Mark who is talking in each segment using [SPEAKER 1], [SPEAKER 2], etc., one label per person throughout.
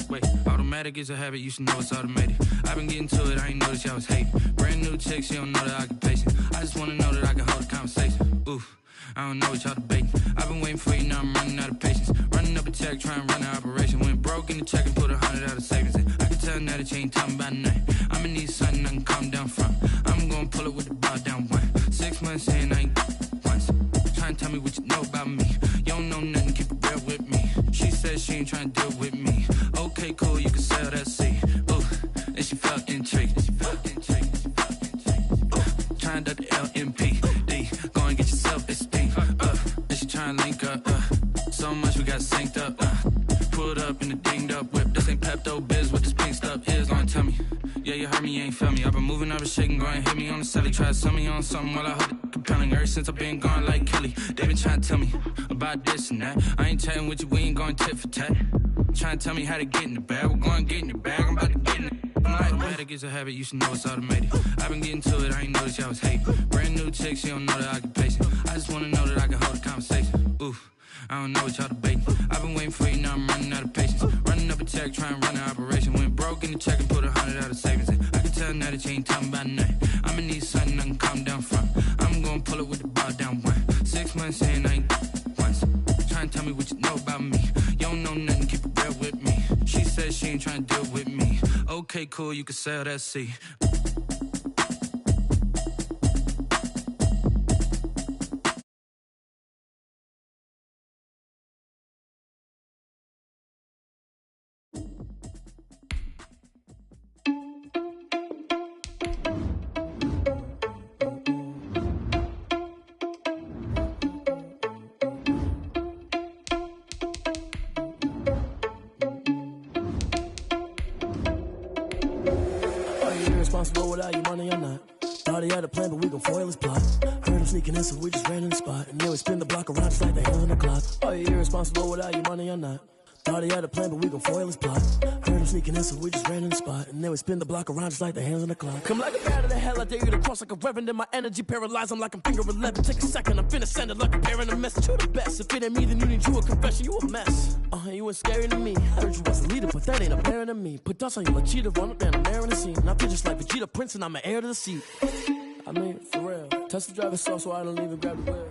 [SPEAKER 1] Wait, automatic is a habit, you should know it's automated. I've been getting to it, I ain't noticed y'all was hating. Brand new chick, she don't know the occupation. I just wanna know that I can hold a conversation. Oof, I don't know what y'all debating. I've been waiting for you, now I'm running out of patience. Running up a check, trying to run an operation. Went broke in the check and put 100 out of savings in. I can tell now that you ain't talking about nothing. I'ma need something I can calm down from. I'm gonna pull it with the bar down one. 6 months saying I ain't once. Trying to tell me what you know about me. You don't know nothing, keep it real with me. She said she ain't trying to deal with me. Okay, cool, you can sell that seed. Ooh, and she felt intrigued. Trying to the LMPD. Go and get yourself esteem. And she trying to link up. So much we got synced up. Pulled up in the dinged up whip. This ain't Pepto Biz with this pink stuff is. Gonna tell me. Yeah, you heard me, you ain't felt me. I've been moving, I've been shaking, go and hit me on the celly. Try to sell me on something while I hold it compelling. Ever since I've been gone like Kelly, they been trying to tell me about this and that. I ain't chatting with you, we ain't going tit for tat. Trying to tell me how to get in the bag, we're going to get in the bag, I'm about to get in it. I'm like, automatic is a habit, you should know it's automated. I've been getting to it, I ain't noticed y'all was hating. Brand new chick, she don't know the occupation. I just wanna know that I can hold a conversation. Oof, I don't know what y'all debating. I've been waiting for you, now I'm running out of patience. Running up a check, trying to run an operation. Went broke in the check and put 100 out of savings in. I can tell now that you ain't talking about nothing. I'ma need something I can calm down from. I'm gonna pull it with the bar down one. 6 months saying I ain't once. Trying to tell me what you know about me. You don't know nothing, keep it real with me. She said she ain't trying to deal with me. Okay, cool, you can sell that seed.
[SPEAKER 2] Responsible without your money or not. Thought he had a plan, but we gon' foil his plot. Heard him sneaking in, so we just ran in the spot. And then we spin the block around just like the hands on the clock. Are you irresponsible without your money or not? Thought he had a plan, but we gon' foil his plot. Heard him sneaking in, so we just ran in the spot. And then we spin the block around just like the hands on the clock. Come like a bat of the hell, I dare you to cross like a reverend. And my energy paralyzed, I'm like I'm finger 11. Take a second, I'm finna send it like a parent a message. You the best, if it ain't me, then you need you a confession. You a mess, you ain't scary to me. Heard you was a leader, but that ain't apparent to me. Put dust on you like cheetah, run up and I'm there in the scene. And I feel just like Vegeta Prince and I'm an heir to the seat. I mean, for real. Test the driver's sauce so I don't even grab the wheel.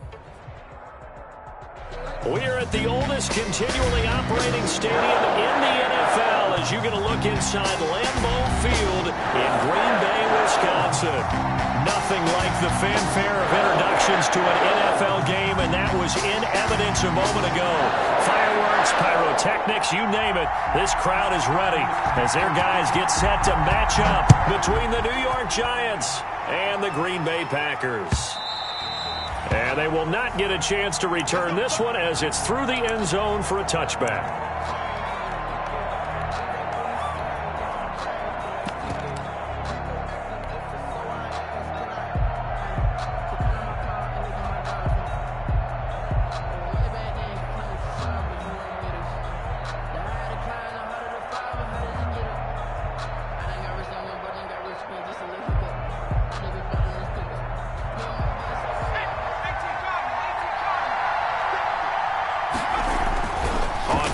[SPEAKER 3] We're at the oldest continually operating stadium in the NFL as you get a look inside Lambeau Field in Green Bay, Wisconsin. Nothing like the fanfare of introductions to an NFL game, and that was in evidence a moment ago. Fireworks, pyrotechnics, you name it. This crowd is ready as their guys get set to match up between the New York Giants and the Green Bay Packers. And they will not get a chance to return this one as it's through the end zone for a touchback.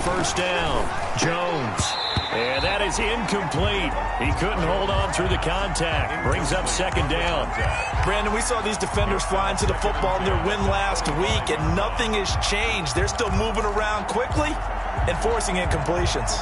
[SPEAKER 3] First down, Jones. And that is incomplete. He couldn't hold on through the contact. Brings up second down.
[SPEAKER 4] Brandon, we saw these defenders fly into the football in their win last week, and nothing has changed. They're still moving around quickly and forcing incompletions.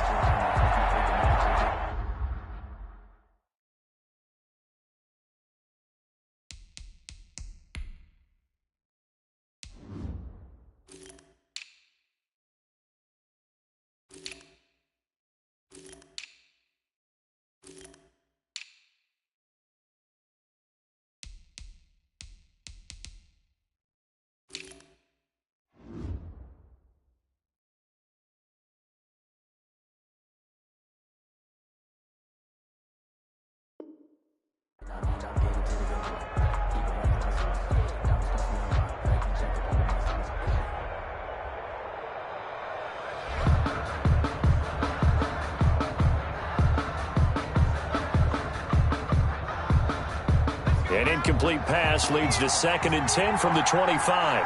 [SPEAKER 3] An incomplete pass leads to 2nd and 10 from the 25.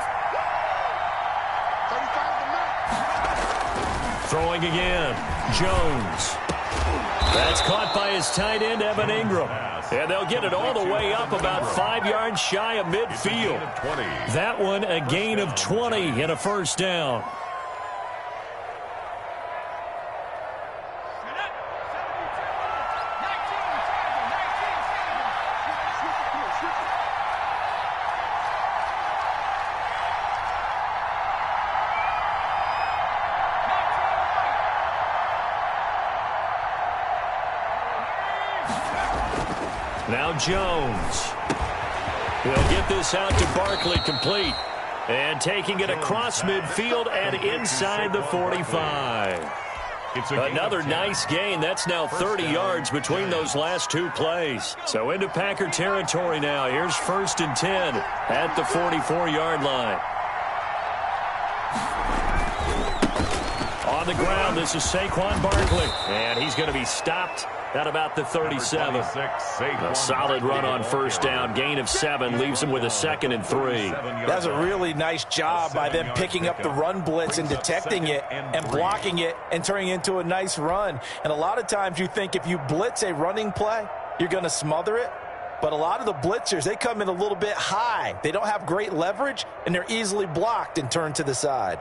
[SPEAKER 3] Throwing again. Jones. That's caught by his tight end, Evan Ingram. And they'll get it all the way up about 5 yards shy of midfield. That one a gain of 20 and a first down. Now Jones. He'll get this out to Barkley, complete. And taking it across midfield and inside the 45. Another nice gain. That's now 30 yards between those last two plays. So into Packer territory now. Here's 1st and 10 at the 44-yard line. On the ground, this is Saquon Barkley. And he's going to be stopped at about the 37. A solid run on first down. Gain of 7 leaves him with a 2nd and 3.
[SPEAKER 4] That's a really nice job by them picking up the run blitz and detecting it and blocking it and turning it into a nice run. And a lot of times you think if you blitz a running play, you're going to smother it. But a lot of the blitzers, they come in a little bit high. They don't have great leverage, and they're easily blocked and turned to the side.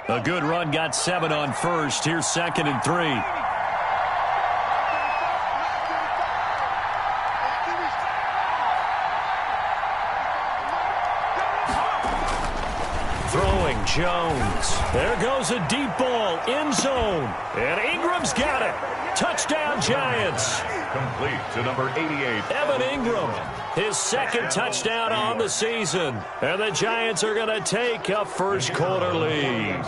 [SPEAKER 3] A good run, got 7 on first. Here's 2nd and 3. Throwing Jones. There goes a deep ball, end zone. And Ingram's got it. Touchdown, Giants.
[SPEAKER 5] Complete to number 88.
[SPEAKER 3] Evan Ingram, his 2nd touchdown on the season. And the Giants are going to take a first quarter lead.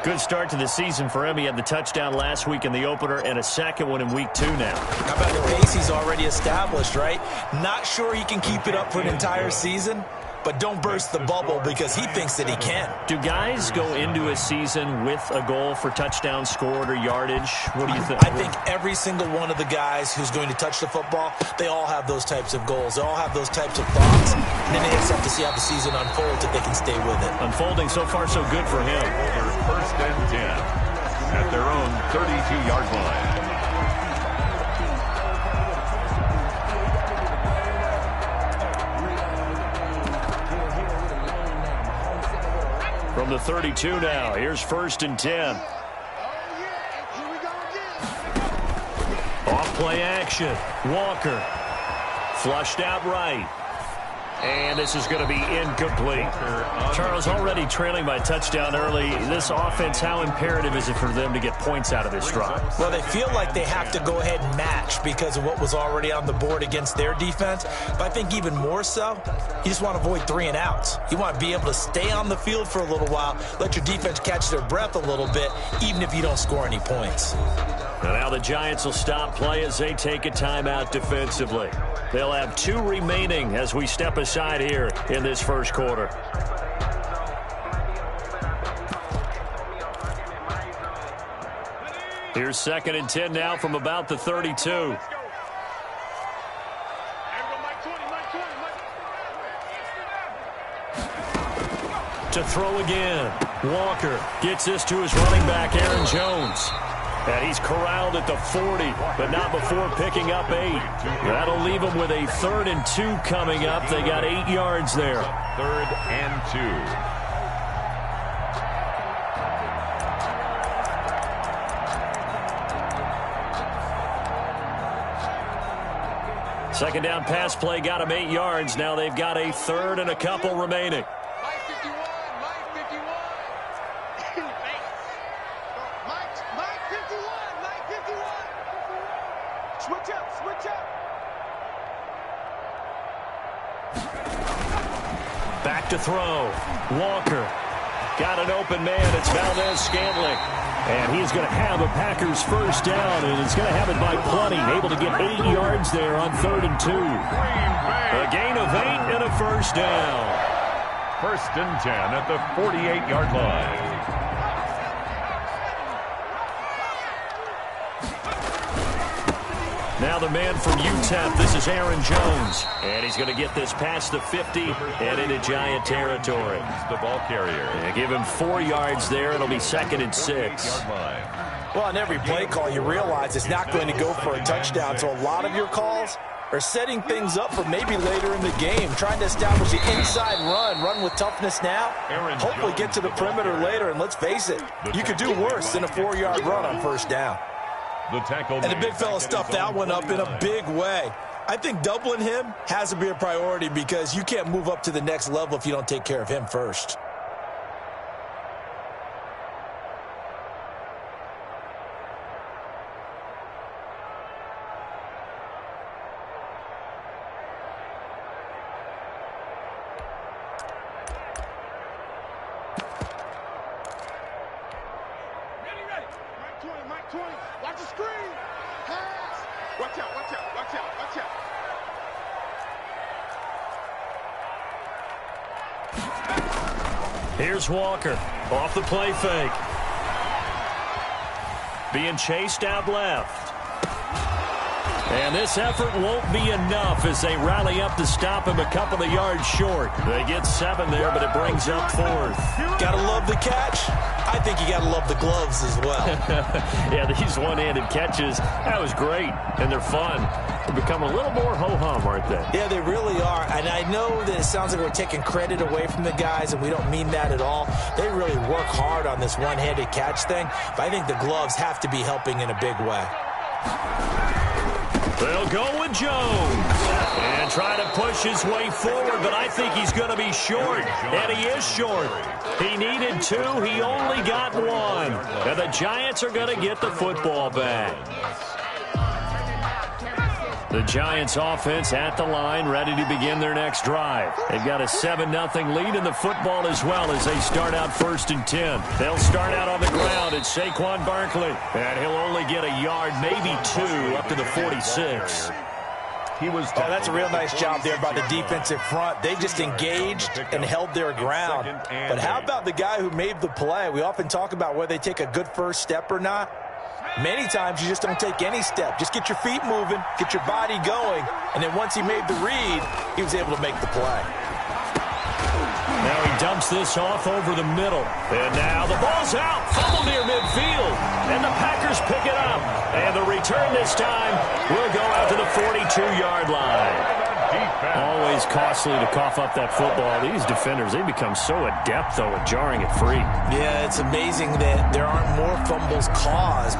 [SPEAKER 6] Good start to the season for him. He had the touchdown last week in the opener and a 2nd one in week 2 now.
[SPEAKER 4] How about the pace he's already established, right? Not sure he can keep it up for an entire season, but don't burst the bubble because he thinks that he can.
[SPEAKER 6] Do guys go into a season with a goal for touchdown scored or yardage? What do you think?
[SPEAKER 4] I think every single one of the guys who's going to touch the football, they all have those types of goals. They all have those types of thoughts. And then they just have to see how the season unfolds if they can stay with it.
[SPEAKER 6] Unfolding so far so good for him.
[SPEAKER 5] Over 1st and 10 at their own 32-yard line.
[SPEAKER 3] From the 32 now, here's 1st and 10. Off play action. Walker. Flushed out right. And this is going to be incomplete.
[SPEAKER 6] Charles, already trailing by touchdown early. This offense, how imperative is it for them to get points out of this drive?
[SPEAKER 4] Well, they feel like they have to go ahead and match because of what was already on the board against their defense. But I think even more so, you just want to avoid 3 and outs. You want to be able to stay on the field for a little while, let your defense catch their breath a little bit, even if you don't score any points.
[SPEAKER 3] And now the Giants will stop play as they take a timeout defensively. They'll have 2 remaining as we step aside here in this first quarter. Here's 2nd and 10 now from about the 32. To throw again. Walker gets this to his running back, Aaron Jones. And he's corralled at the 40, but not before picking up 8. That'll leave him with a 3rd and 2 coming up. They got 8 yards there.
[SPEAKER 5] 3rd and 2.
[SPEAKER 3] 2nd down pass play got him 8 yards. Now they've got a 3rd and a couple remaining. Back to throw. Walker. Got an open man. It's Valdez-Scantling. And he's going to have a Packers first down, and he's going to have it by plenty. Able to get 8 yards there on 3rd and 2. A gain of 8 and a first down.
[SPEAKER 5] 1st and 10 at the 48-yard line.
[SPEAKER 3] Now the man from UTEP, this is Aaron Jones. And he's going to get this past the 50 and into Giant territory.
[SPEAKER 5] The ball carrier.
[SPEAKER 3] And give him 4 yards there. It'll be 2nd and 6.
[SPEAKER 4] Well, on every play call, you realize it's not going to go for a touchdown. So a lot of your calls are setting things up for maybe later in the game, trying to establish the inside run with toughness now, hopefully get to the perimeter later. And let's face it, you could do worse than a 4-yard run on first down.
[SPEAKER 5] And
[SPEAKER 4] the big fella stuffed that one up in a big way. I think doubling him has to be a priority because you can't move up to the next level if you don't take care of him first.
[SPEAKER 3] Here's Walker off the play fake. Being chased out left. And this effort won't be enough as they rally up to stop him a couple of yards short. They get 7 there, but it brings up 4th.
[SPEAKER 4] Gotta love the catch. I think you gotta love the gloves as well.
[SPEAKER 3] Yeah, these one-handed catches, that was great, and they're fun. They become a little more ho-hum, aren't they?
[SPEAKER 4] Yeah, they really are. And I know that it sounds like we're taking credit away from the guys, and we don't mean that at all. They really work hard on this one-handed catch thing, but I think the gloves have to be helping in a big way.
[SPEAKER 3] They'll go with Jones and try to push his way forward, but I think he's going to be short, and he is short. He needed 2. He only got 1, and the Giants are going to get the football back. The Giants offense at the line, ready to begin their next drive. They've got a 7-0 lead in the football as well as they start out 1st and 10. They'll start out on the ground. It's Saquon Barkley, and he'll only get a yard, maybe 2, up to the 46.
[SPEAKER 4] That's a real nice job there by the defensive front. They just engaged and held their ground. But how about the guy who made the play? We often talk about whether they take a good first step or not. Many times you just don't take any step. Just get your feet moving, get your body going, and then once he made the read, he was able to make the play.
[SPEAKER 3] Now he dumps this off over the middle. And now the ball's out. Fumble near midfield. And the Packers pick it up. And the return this time will go out to the 42-yard line. Always costly to cough up that football. These defenders, they become so adept, though, at jarring it free.
[SPEAKER 4] Yeah, it's amazing that there aren't more fumbles caused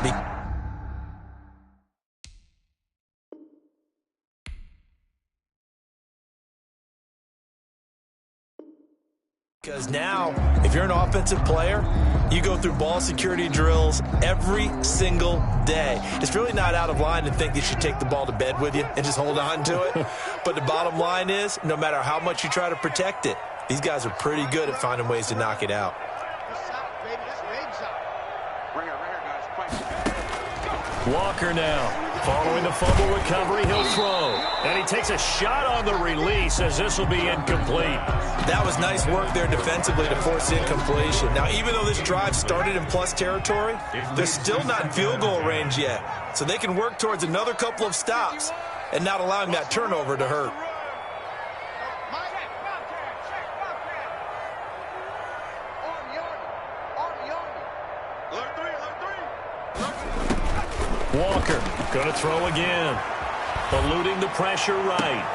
[SPEAKER 4] because now, if you're an offensive player, you go through ball security drills every single day. It's really not out of line to think that you should take the ball to bed with you and just hold on to it. But the bottom line is, no matter how much you try to protect it, these guys are pretty good at finding ways to knock it out.
[SPEAKER 3] Walker now. Following the fumble recovery, he'll throw. And he takes a shot on the release as this will be incomplete.
[SPEAKER 4] That was nice work there defensively to force incompletion. Now, even though this drive started in plus territory, they're still not in field goal range yet. So they can work towards another couple of stops and not allowing that turnover to hurt.
[SPEAKER 3] Walker going to throw again. Eluding the pressure right.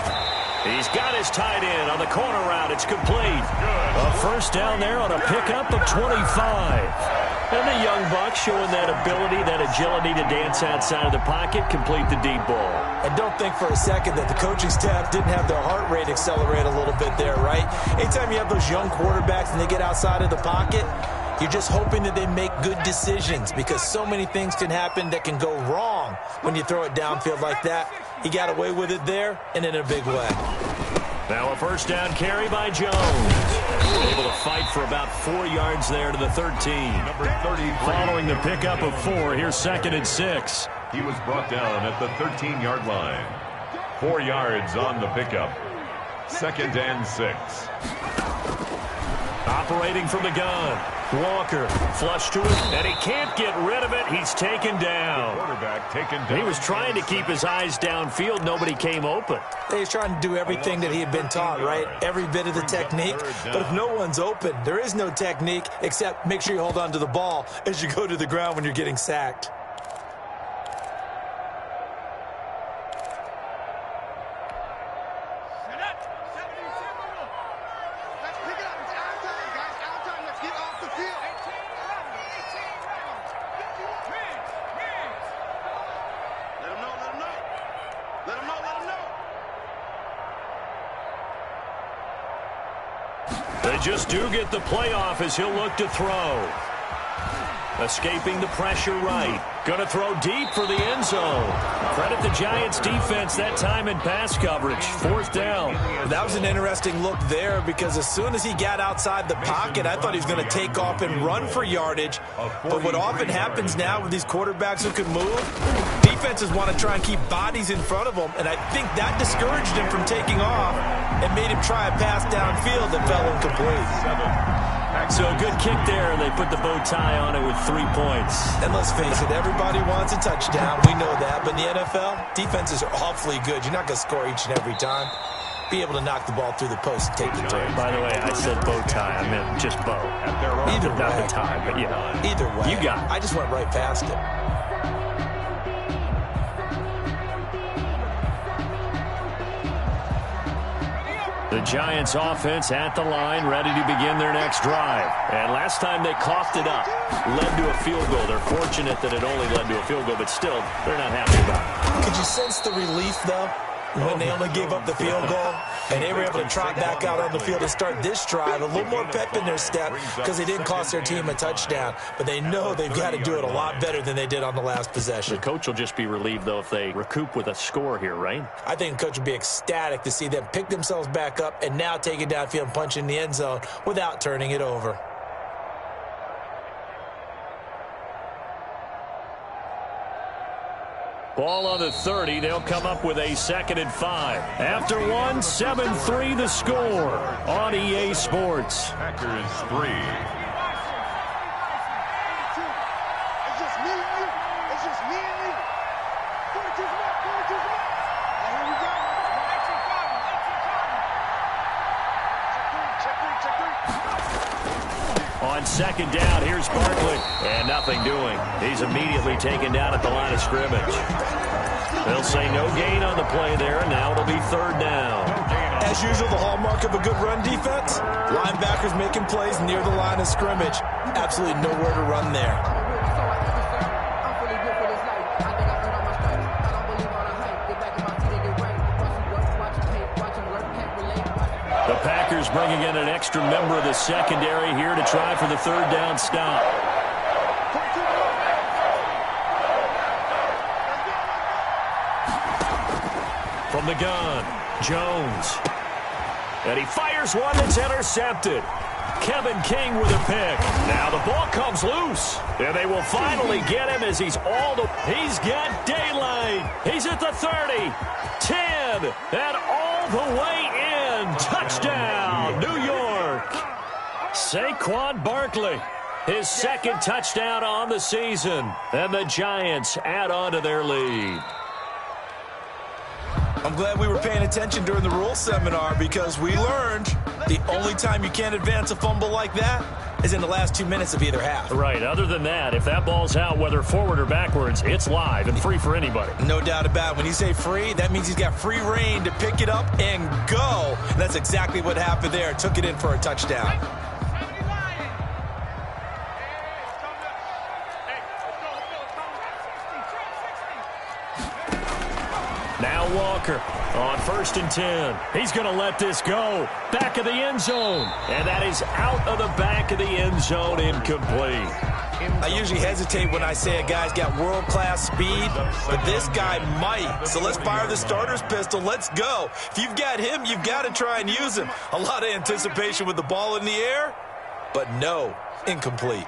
[SPEAKER 3] He's got his tight end on the corner route. It's complete. A first down there on a pickup of 25. And the young buck showing that ability, that agility to dance outside of the pocket, complete the deep ball.
[SPEAKER 4] And don't think for a second that the coaching staff didn't have their heart rate accelerate a little bit there, right? Anytime you have those young quarterbacks and they get outside of the pocket, you're just hoping that they make good decisions because so many things can happen that can go wrong when you throw it downfield like that. He got away with it there and in a big way.
[SPEAKER 3] Now a first down carry by Jones. Able to fight for about 4 yards there to the 13.
[SPEAKER 5] Number 30.
[SPEAKER 3] Following the pickup of 4, here's 2nd and 6.
[SPEAKER 5] He was brought down at the 13-yard line. 4 yards on the pickup. 2nd and 6.
[SPEAKER 3] Operating from the gun. Walker, flush to it, and he can't get rid of it. He's taken down.
[SPEAKER 5] Quarterback taken down.
[SPEAKER 3] He was trying to keep his eyes downfield. Nobody came open.
[SPEAKER 4] He's trying to do everything that he had been taught, right? Every bit of the technique. But if no one's open, there is no technique except make sure you hold on to the ball as you go to the ground when you're getting sacked.
[SPEAKER 3] They just do get the playoff as he'll look to throw. Escaping the pressure right. Going to throw deep for the end zone. Credit the Giants defense that time in pass coverage. 4th down.
[SPEAKER 4] That was an interesting look there because as soon as he got outside the pocket, I thought he was going to take off and run for yardage. But what often happens now with these quarterbacks who can move, defenses want to try and keep bodies in front of them, and I think that discouraged him from taking off and made him try a pass downfield that fell incomplete.
[SPEAKER 3] So a good kick there, and they put the bow tie on it with 3 points.
[SPEAKER 4] And let's face it, everybody wants a touchdown. We know that. But in the NFL, defenses are awfully good. You're not going to score each and every time. Be able to knock the ball through the post and take the turn.
[SPEAKER 3] By the way, I said bow tie. I meant just bow.
[SPEAKER 4] Either way.
[SPEAKER 3] Not the tie, but you know.
[SPEAKER 4] Either way.
[SPEAKER 3] You got it.
[SPEAKER 4] I just went right past it.
[SPEAKER 3] The Giants offense at the line, ready to begin their next drive. And last time they coughed it up, led to a field goal. They're fortunate that it only led to a field goal, but still, they're not happy about it.
[SPEAKER 4] Could you sense the relief, though, when they only gave up the field goal and they were able to trot back out on the field and start this drive? A little more pep in their step because they didn't cost their team a touchdown, but they know they've got to do it a lot better than they did on the last possession.
[SPEAKER 3] The coach will just be relieved, though, if they recoup with a score here, right?
[SPEAKER 4] I think the coach would be ecstatic to see them pick themselves back up and now take it downfield and punch in the end zone without turning it over.
[SPEAKER 3] Ball on the 30. They'll come up with a 2nd and 5. After one, 7-3 the score on EA Sports.
[SPEAKER 5] Packers 3.
[SPEAKER 7] It's just me and you. It's just me and you. Here we go.
[SPEAKER 3] On 2nd down, here's Barkley. And nothing doing. He's immediately taken down at the line of scrimmage. They'll say no gain on the play there, and now it'll be 3rd down.
[SPEAKER 4] As usual, the hallmark of a good run defense, linebackers making plays near the line of scrimmage. Absolutely nowhere to run there.
[SPEAKER 3] The Packers bringing in an extra member of the secondary here to try for the 3rd down stop. From the gun, Jones. And he fires one that's intercepted. Kevin King with a pick. Now the ball comes loose. And they will finally get him as he's got daylight. He's at the 30, 10, and all the way in. Touchdown, New York. Saquon Barkley, his 2nd touchdown on the season. And the Giants add on to their lead.
[SPEAKER 4] I'm glad we were paying attention during the rules seminar because we learned the only time you can't advance a fumble like that is in the last 2 minutes of either half.
[SPEAKER 3] Right. Other than that, if that ball's out, whether forward or backwards, it's live and free for anybody.
[SPEAKER 4] No doubt about it. When you say free, that means he's got free reign to pick it up and go. And that's exactly what happened there. Took it in for a touchdown.
[SPEAKER 3] Now Walker on 1st and 10. He's going to let this go. Back of the end zone. And that is out of the back of the end zone, incomplete.
[SPEAKER 4] I usually hesitate when I say a guy's got world-class speed, but this guy might. So let's fire the starter's pistol. Let's go. If you've got him, you've got to try and use him. A lot of anticipation with the ball in the air, but no, incomplete.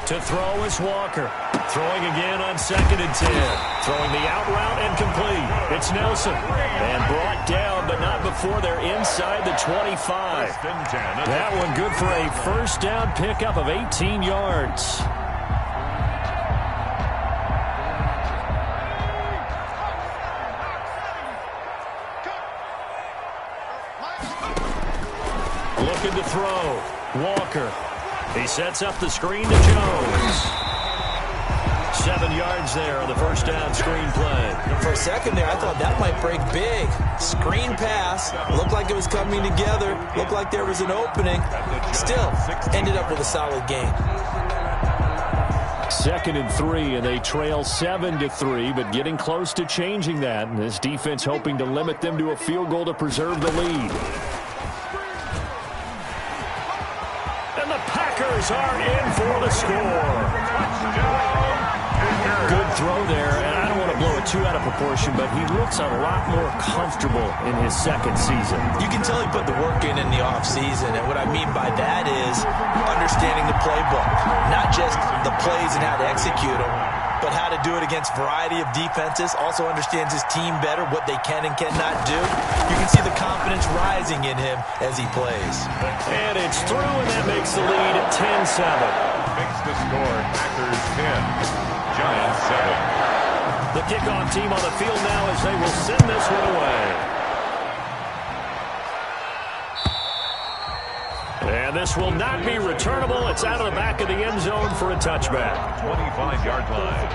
[SPEAKER 3] To throw is Walker. Throwing again on 2nd and 10. Throwing the out route and complete. It's Nelson. And brought down, but not before they're inside the 25. That one good for a first down pickup of 18 yards. Looking to throw. Walker. He sets up the screen to Jones. 7 yards there on the first down screen play.
[SPEAKER 4] For a second there, I thought that might break big. Screen pass. Looked like it was coming together. Looked like there was an opening. Still, ended up with a solid game.
[SPEAKER 3] 2nd and 3, and they trail 7-3, but getting close to changing that. And this defense hoping to limit them to a field goal to preserve the lead. And the Packers are in for the score. Good throw there, and I don't want to blow it too out of proportion, but he looks a lot more comfortable in his second season.
[SPEAKER 4] You can tell he put the work in the offseason, and what I mean by that is understanding the playbook. Not just the plays and how to execute them, but how to do it against a variety of defenses. Also understands his team better, what they can and cannot do. You can see the confidence rising in him as he plays.
[SPEAKER 3] And it's through, and that makes the lead at 10-7.
[SPEAKER 5] Makes the score Packers 10. Giants 7.
[SPEAKER 3] The kickoff team on the field now as they will send this one away. And this will not be returnable. It's out of the back of the end zone for a touchback.
[SPEAKER 5] 25-yard line.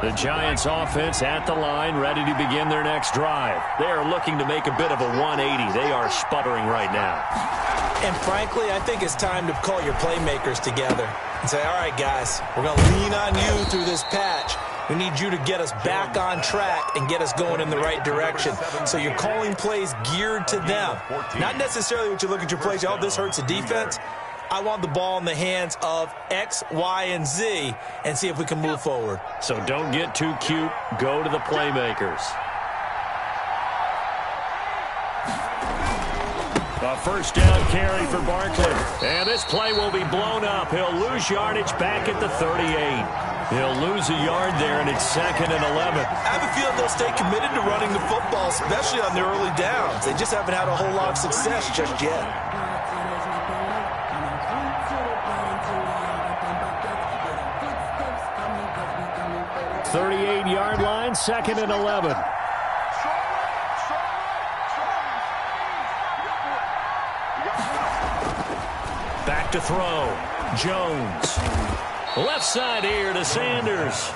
[SPEAKER 3] The Giants offense at the line, ready to begin their next drive. They are looking to make a bit of a 180. They are sputtering right now.
[SPEAKER 4] And frankly, I think it's time to call your playmakers together and say, all right, guys, we're going to lean on you through this patch. We need you to get us back on track and get us going in the right direction. So you're calling plays geared to them. Not necessarily what you look at your plays, oh, this hurts the defense. I want the ball in the hands of X, Y, and Z and see if we can move forward.
[SPEAKER 3] So don't get too cute. Go to the playmakers. A first down carry for Barkley. And this play will be blown up. He'll lose yardage back at the 38. He'll lose a yard there, and it's 2nd and 11.
[SPEAKER 4] I have a feeling they'll stay committed to running the football, especially on the early downs. They just haven't had a whole lot of success just yet.
[SPEAKER 3] Yard line, 2nd and 11. Back to throw. Jones. Left side here to Sanders.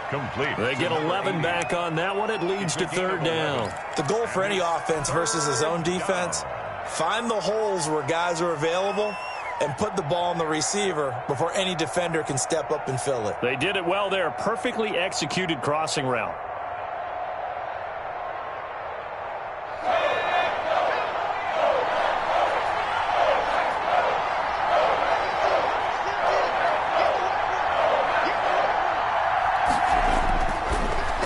[SPEAKER 5] Complete.
[SPEAKER 3] They get 11 back on that one. It leads to 3rd down.
[SPEAKER 4] The goal for any offense versus his own defense, find the holes where guys are available and put the ball on the receiver before any defender can step up and fill it.
[SPEAKER 3] They did it well there. Perfectly executed crossing route.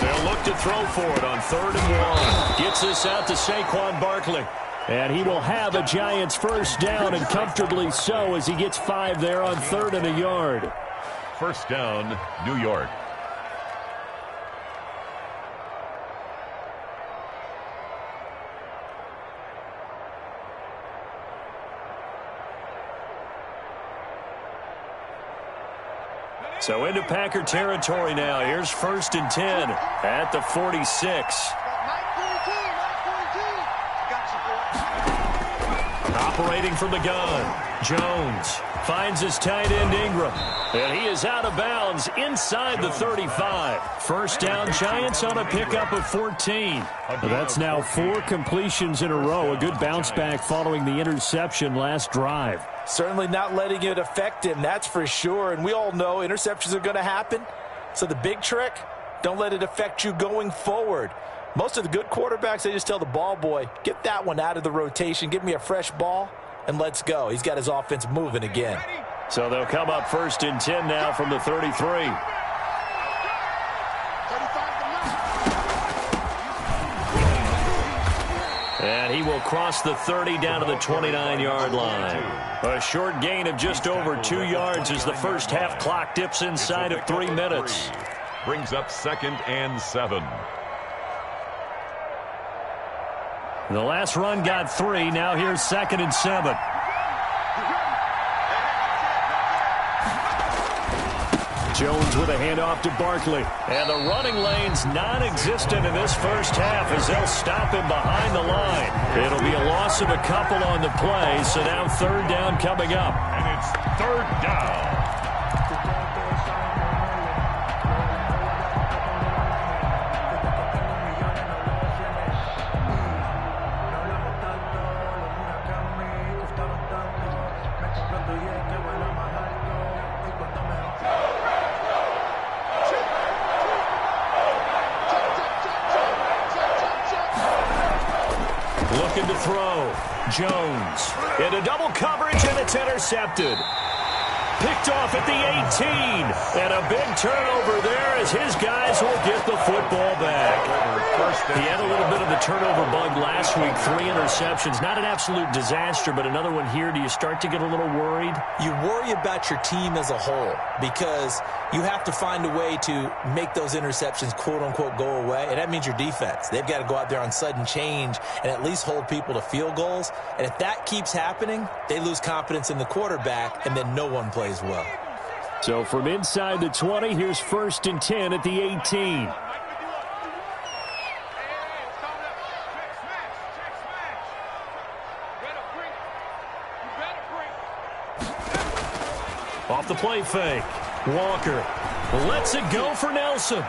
[SPEAKER 3] They'll look to throw for it on 3rd and 1. Gets this out to Saquon Barkley. And he will have a Giants first down, and comfortably so, as he gets 5 there on 3rd and a yard.
[SPEAKER 5] First down, New York.
[SPEAKER 3] So into Packer territory now. Here's 1st and 10 at the 46. Operating from the gun, Jones finds his tight end Ingram, and he is out of bounds inside the 35. First down, Giants on a pickup of 14. That's now 4 completions in a row. A good bounce back following the interception last drive.
[SPEAKER 4] Certainly not letting it affect him, that's for sure. And we all know interceptions are going to happen. So the big trick, don't let it affect you going forward. Most of the good quarterbacks, they just tell the ball boy, get that one out of the rotation, give me a fresh ball, and let's go. He's got his offense moving again.
[SPEAKER 3] So they'll come up 1st and 10 now from the 33. And he will cross the 30 down to the 29-yard line. A short gain of just over 2 yards as the first half clock dips inside of 3 minutes.
[SPEAKER 5] Brings up 2nd and 7.
[SPEAKER 3] The last run got 3. Now here's 2nd and 7. Jones with a handoff to Barkley. And the running lane's non-existent in this first half as they'll stop him behind the line. It'll be a loss of a couple on the play, so now 3rd down coming up.
[SPEAKER 5] And it's 3rd down.
[SPEAKER 3] Looking to throw. Jones into double coverage, and it's intercepted. Picked off at the 18. And a big turnover there as his guys will get the football back. He had a little bit of the turnover bug last week. 3 interceptions. Not an absolute disaster, but another one here. Do you start to get a little worried?
[SPEAKER 4] You worry about your team as a whole because you have to find a way to make those interceptions, quote-unquote, go away. And that means your defense. They've got to go out there on sudden change and at least hold people to field goals. And if that keeps happening, they lose confidence in the quarterback, and then no one plays well.
[SPEAKER 3] So from inside the 20, here's 1st and 10 at the 18. Off the play fake. Walker lets it go for Nelson.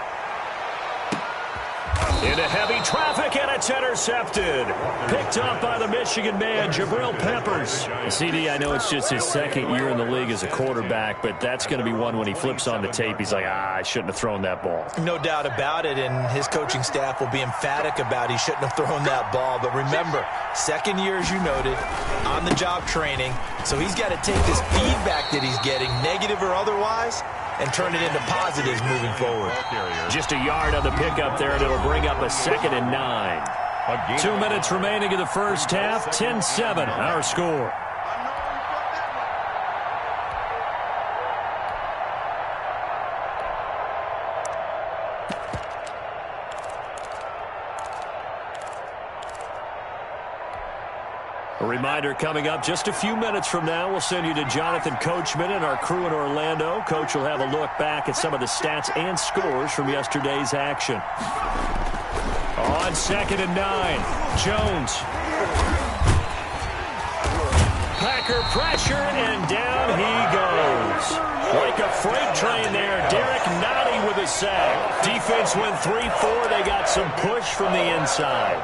[SPEAKER 3] Into heavy traffic, and it's intercepted. Picked up by the Michigan man, Jabril Peppers. CD, I know it's just his 2nd year in the league as a quarterback, but that's going to be one when he flips on the tape. He's like, I shouldn't have thrown that ball.
[SPEAKER 4] No doubt about it, and his coaching staff will be emphatic about he shouldn't have thrown that ball. But remember, 2nd year, as you noted, on-the-job training, so he's got to take this feedback that he's getting, negative or otherwise, and turn it into positives moving forward.
[SPEAKER 3] Just a yard on the pickup there, and it'll bring up a 2nd and 9. 2 minutes remaining in the first half. 10-7, our score. A reminder coming up just a few minutes from now, we'll send you to Jonathan Coachman and our crew in Orlando. Coach will have a look back at some of the stats and scores from yesterday's action. On 2nd and 9, Jones. Packer pressure, and down he goes. Like a freight train there, Derek Nottie with a sack. Defense went 3-4. They got some push from the inside.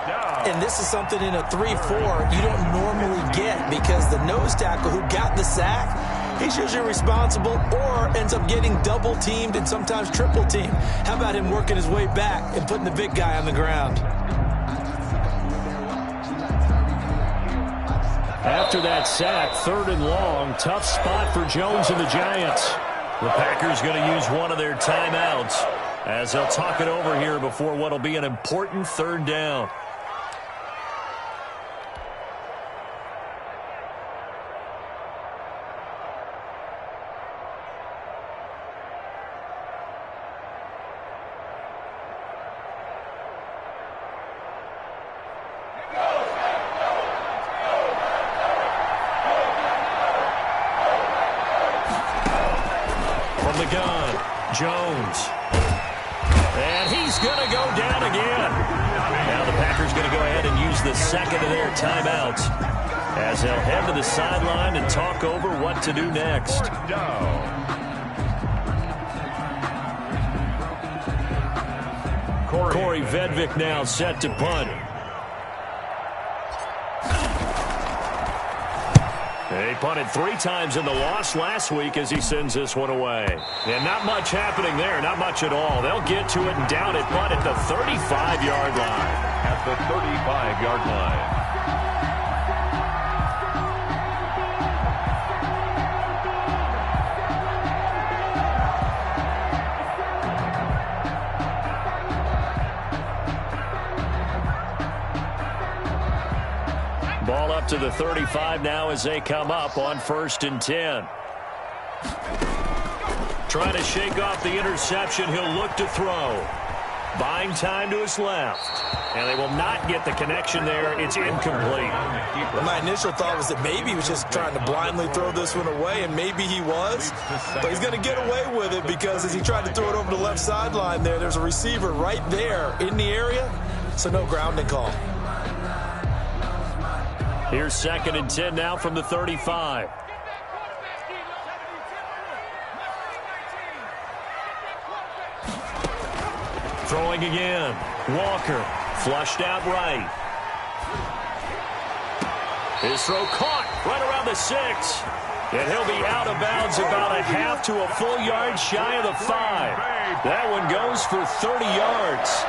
[SPEAKER 4] And this is something in a 3-4 you don't normally get because the nose tackle who got the sack, he's usually responsible or ends up getting double teamed and sometimes triple teamed. How about him working his way back and putting the big guy on the ground?
[SPEAKER 3] After that sack, 3rd and long, tough spot for Jones and the Giants. The Packers going to use one of their timeouts as they'll talk it over here before what will be an important 3rd down. Jones. And he's going to go down again. Now the Packers going to go ahead and use the 2nd of their timeouts as they'll head to the sideline and talk over what to do next. Corey Vedvik now set to punt. He punted 3 times in the loss last week as he sends this one away. And not much happening there, not much at all. They'll get to it and down it, but at the 35-yard line.
[SPEAKER 5] At the 35-yard line.
[SPEAKER 3] Ball up to the 35 now as they come up on 1st and 10. Trying to shake off the interception. He'll look to throw. Buying time to his left. And they will not get the connection there. It's incomplete.
[SPEAKER 4] My initial thought was that maybe he was just trying to blindly throw this one away, and maybe he was. But he's going to get away with it because as he tried to throw it over the left sideline there's a receiver right there in the area. So no grounding call.
[SPEAKER 3] Here's 2nd and 10 now from the 35. Throwing again. Walker flushed out right. His throw caught right around the 6. And he'll be out of bounds about a half to a full yard shy of the 5. That one goes for 30 yards.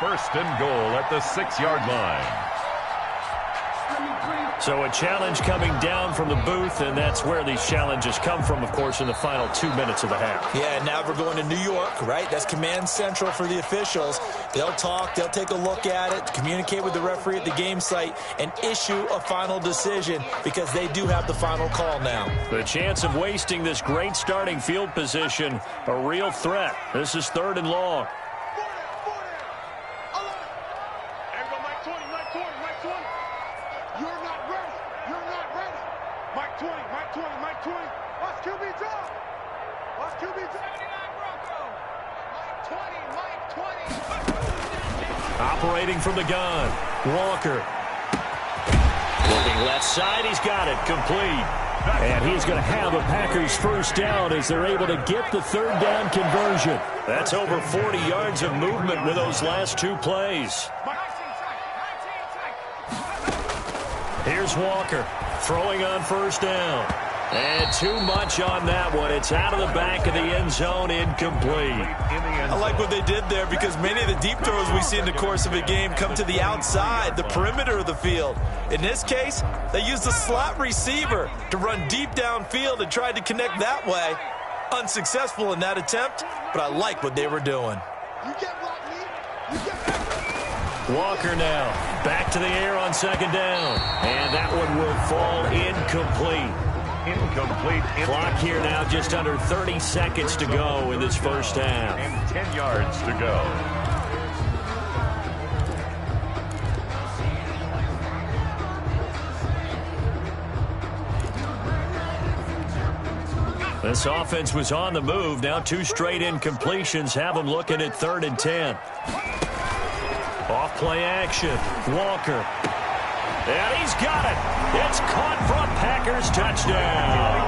[SPEAKER 5] 1st and goal at the 6-yard line.
[SPEAKER 3] So a challenge coming down from the booth, and that's where these challenges come from, of course, in the final 2 minutes of the half.
[SPEAKER 4] Yeah, and now we're going to New York, right? That's command central for the officials. They'll talk, they'll take a look at it, communicate with the referee at the game site, and issue a final decision because they do have the final call now.
[SPEAKER 3] The chance of wasting this great starting field position, a real threat. This is 3rd and long. Operating from the gun, Walker. Looking left side, he's got it, complete. And he's going to have a Packers 1st down as they're able to get the 3rd down conversion. That's over 40 yards of movement with those last 2 plays. Here's Walker, throwing on 1st down. And too much on that one. It's out of the back of the end zone, incomplete.
[SPEAKER 4] I like what they did there because many of the deep throws we see in the course of a game come to the outside, the perimeter of the field. In this case, they used a slot receiver to run deep downfield and tried to connect that way. Unsuccessful in that attempt, but I like what they were doing.
[SPEAKER 3] Walker now back to the air on 2nd down. And that one will fall incomplete.
[SPEAKER 5] Incomplete.
[SPEAKER 3] Clock here now just under 30 seconds to go in this 1st half.
[SPEAKER 5] And 10 yards to go.
[SPEAKER 3] This offense was on the move. Now 2 straight incompletions have them looking at 3rd and 10. Off play action. Walker. And he's got it. It's caught for a Packers touchdown.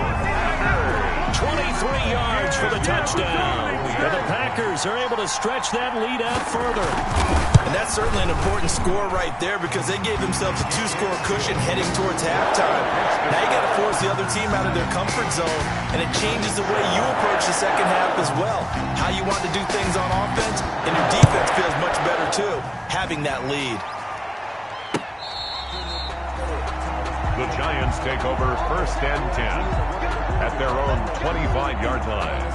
[SPEAKER 3] 23 yards for the touchdown. And the Packers are able to stretch that lead out further.
[SPEAKER 4] And that's certainly an important score right there because they gave themselves a 2-score cushion heading towards halftime. Now you got to force the other team out of their comfort zone, and it changes the way you approach the 2nd half as well. How you want to do things on offense, and your defense feels much better too, having that lead.
[SPEAKER 5] The Giants take over 1st and 10 at their own 25-yard line.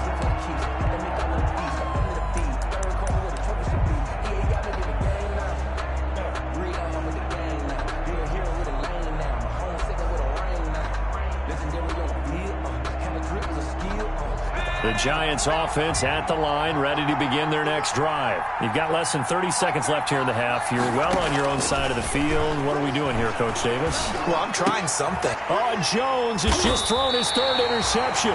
[SPEAKER 3] The Giants offense at the line, ready to begin their next drive. You've got less than 30 seconds left here in the half. You're well on your own side of the field. What are we doing here, Coach Davis?
[SPEAKER 4] Well, I'm trying something.
[SPEAKER 3] Oh, Jones has just thrown his 3rd interception.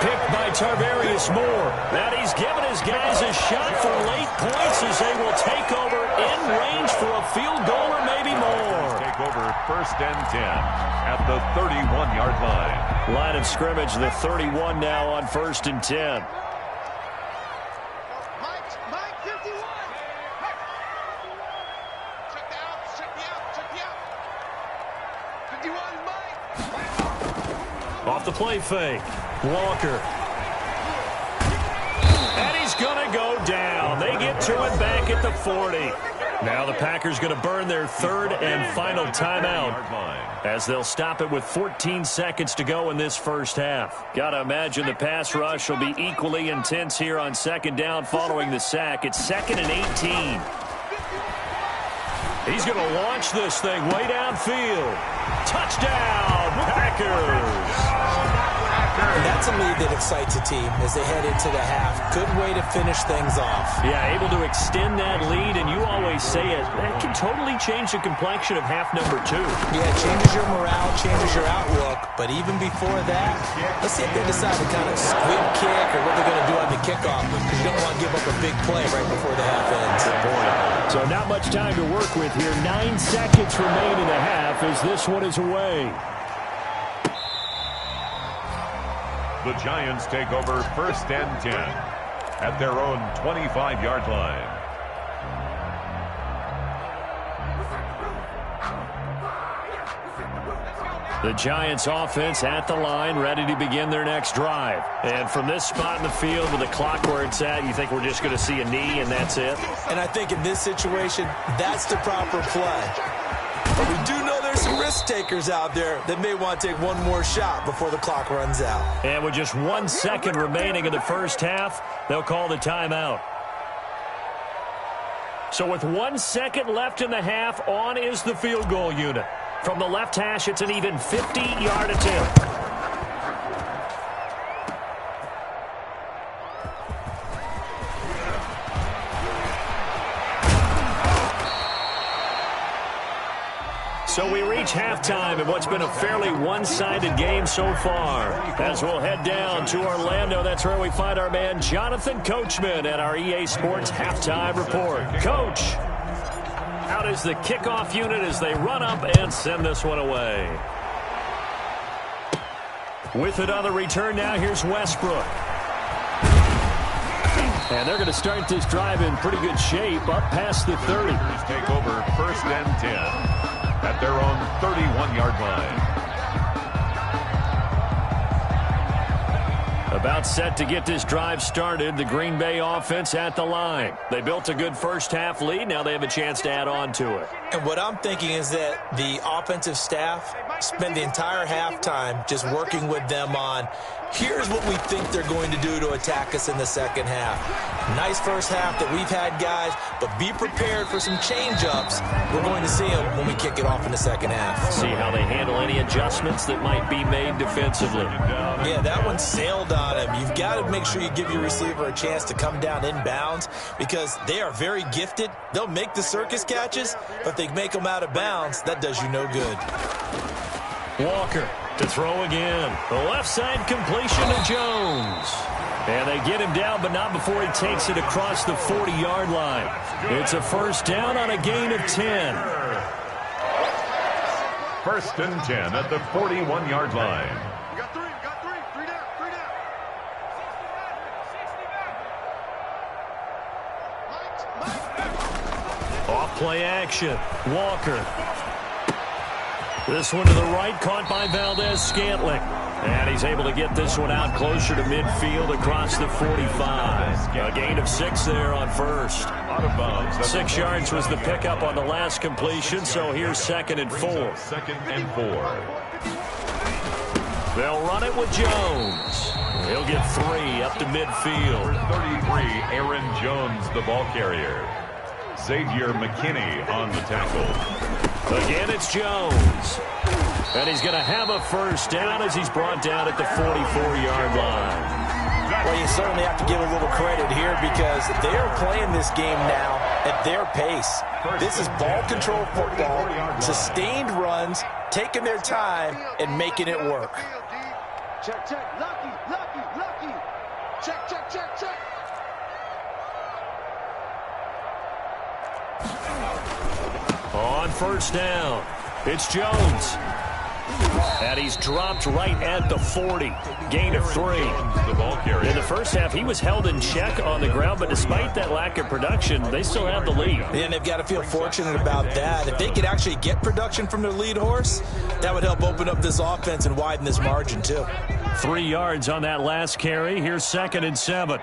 [SPEAKER 3] Picked by Tarvarius Moore. And he's given his guys a shot for late points as they will take over in range for a field goal or maybe more.
[SPEAKER 5] Take over 1st and 10 at the 31-yard line.
[SPEAKER 3] Line of scrimmage, the 31 now on 1st and 10.
[SPEAKER 7] Mike 51. Check me out. 51, Mike.
[SPEAKER 3] Off the play fake. Walker. And he's going to go down. They get to it back at the 40. Now the Packers going to burn their 3rd and final timeout as they'll stop it with 14 seconds to go in this 1st half. Got to imagine the pass rush will be equally intense here on 2nd down following the sack. It's 2nd and 18. He's going to launch this thing way downfield. Touchdown, Packers.
[SPEAKER 4] And that's a lead that excites a team as they head into the half. Good way to finish things off.
[SPEAKER 3] Yeah, able to extend that lead, and you always say it, that can totally change the complexion of half number 2.
[SPEAKER 4] Yeah, it changes your morale, changes your outlook. But even before that, let's see if they decide to kind of squib kick or what they're going to do on the kickoff, because you don't want to give up a big play right before the half ends.
[SPEAKER 3] Good point. So not much time to work with here. 9 seconds remain in the half as this one is away.
[SPEAKER 5] The Giants take over 1st and 10 at their own 25-yard line.
[SPEAKER 3] The Giants offense at the line, ready to begin their next drive. And from this spot in the field with the clock where it's at, you think we're just going to see a knee and that's it?
[SPEAKER 4] And I think in this situation, that's the proper play. But we do know there's some risk takers out there that may want to take one more shot before the clock runs out.
[SPEAKER 3] And with just 1 second remaining in the first half, they'll call the timeout. So with 1 second left in the half, on is the field goal unit. From the left hash, it's an even 50-yard attempt. So we reach halftime in what's been a fairly one-sided game so far. As we'll head down to Orlando, that's where we find our man Jonathan Coachman at our EA Sports Halftime Report. Coach, out is the kickoff unit as they run up and send this one away. With it on the return now, here's Westbrook. And they're going to start this drive in pretty good shape, up past the 30.
[SPEAKER 5] Take over 1st and 10 at their own 31-yard line.
[SPEAKER 3] About set to get this drive started, the Green Bay offense at the line. They built a good first half lead. Now they have a chance to add on to it.
[SPEAKER 4] And what I'm thinking is that the offensive staff spend the entire halftime just working with them on, here's what we think they're going to do to attack us in the second half. Nice first half that we've had, guys, but be prepared for some change-ups. We're going to see them when we kick it off in the second half.
[SPEAKER 3] See how they handle any adjustments that might be made defensively.
[SPEAKER 4] Yeah, that one sailed on him. You've got to make sure you give your receiver a chance to come down inbounds because they are very gifted. They'll make the circus catches, but if they make them out of bounds, that does you no good.
[SPEAKER 3] Walker to throw again. The left side completion to Jones. And they get him down, but not before he takes it across the 40-yard line. It's a first down on a gain of 10.
[SPEAKER 5] 1st and 10 at the 41-yard line.
[SPEAKER 7] You got three down.
[SPEAKER 3] Off play action. Walker. This one to the right, caught by Valdez-Scantling. And he's able to get this one out closer to midfield across the 45. A gain of 6 there on first.
[SPEAKER 5] Out of bounds.
[SPEAKER 3] 6 yards was the pickup on the last completion, so here's 2nd and 4.
[SPEAKER 5] 2nd and 4.
[SPEAKER 3] They'll run it with Jones. He'll get 3 up to midfield.
[SPEAKER 5] Number 33, Aaron Jones, the ball carrier. Xavier McKinney on the tackle.
[SPEAKER 3] Again, it's Jones. And he's going to have a first down as he's brought down at the 44-yard line.
[SPEAKER 4] Well, you certainly have to give a little credit here because they're playing this game now at their pace. This is ball control football, sustained runs, taking their time and making it work.
[SPEAKER 7] Check. Lucky. Check.
[SPEAKER 3] On first down, it's Jones. And he's dropped right at the 40. Gain of 3.
[SPEAKER 5] The ball carrier.
[SPEAKER 3] In the first half, he was held in check on the ground, but despite that lack of production, they still have the lead.
[SPEAKER 4] And they've got to feel fortunate about that. If they could actually get production from their lead horse, that would help open up this offense and widen this margin, too.
[SPEAKER 3] 3 yards on that last carry. Here's 2nd and 7.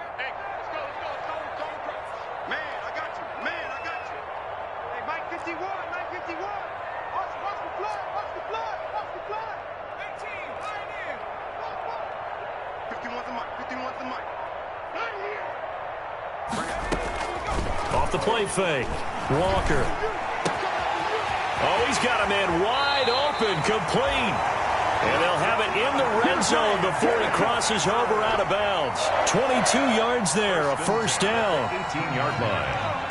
[SPEAKER 3] Off the play fake. Walker. Oh, he's got a man wide open, complete. And they'll have it in the red zone before he crosses over out of bounds. 22 yards there, a first down.
[SPEAKER 5] 18-yard line.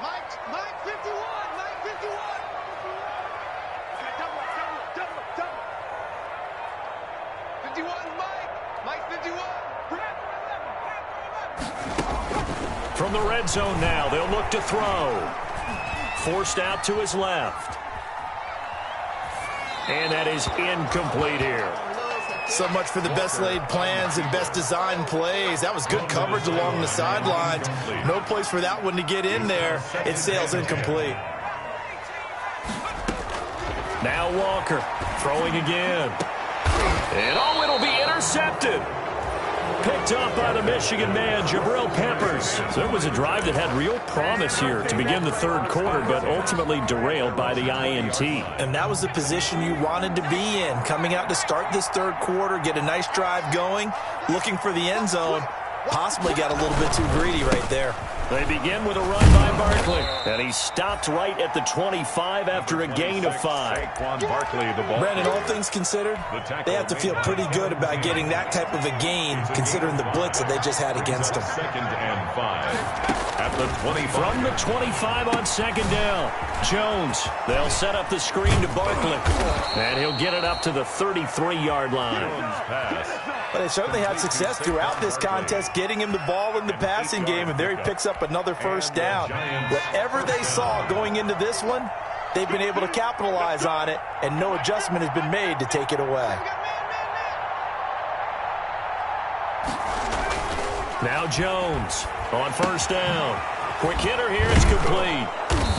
[SPEAKER 7] Mike 51. Mike 51. Okay, double it. 51, Mike. Mike 51.
[SPEAKER 3] From the red zone now, they'll look to throw. Forced out to his left. And that is incomplete here.
[SPEAKER 4] So much for the best laid plans and best designed plays. That was good coverage along the sidelines. No place for that one to get in there. It sails incomplete.
[SPEAKER 3] Now Walker throwing again. And oh, it'll be intercepted. Picked off by the Michigan man, Jabril Peppers. So it was a drive that had real promise here to begin the third quarter, but ultimately derailed by the INT.
[SPEAKER 4] And that was the position you wanted to be in. Coming out to start this third quarter, get a nice drive going, looking for the end zone. Possibly got a little bit too greedy right there.
[SPEAKER 3] They begin with a run by Barkley. And he stopped right at the 25 after a gain of 5.
[SPEAKER 5] Barkley, the ball.
[SPEAKER 4] Brandon, all things considered, they have to feel pretty good about getting that type of a gain, considering the blitz that they just had against them.
[SPEAKER 5] 2nd and 5. At the 25.
[SPEAKER 3] From the 25 on second down. Jones, they'll set up the screen to Barkley. And he'll get it up to the 33-yard line.
[SPEAKER 4] But they certainly had success throughout this contest, getting him the ball in the passing game, and there he picks up another first down. Whatever they saw going into this one, they've been able to capitalize on it, and no adjustment has been made to take it away.
[SPEAKER 3] Now Jones on first down. Quick hitter here, it's complete.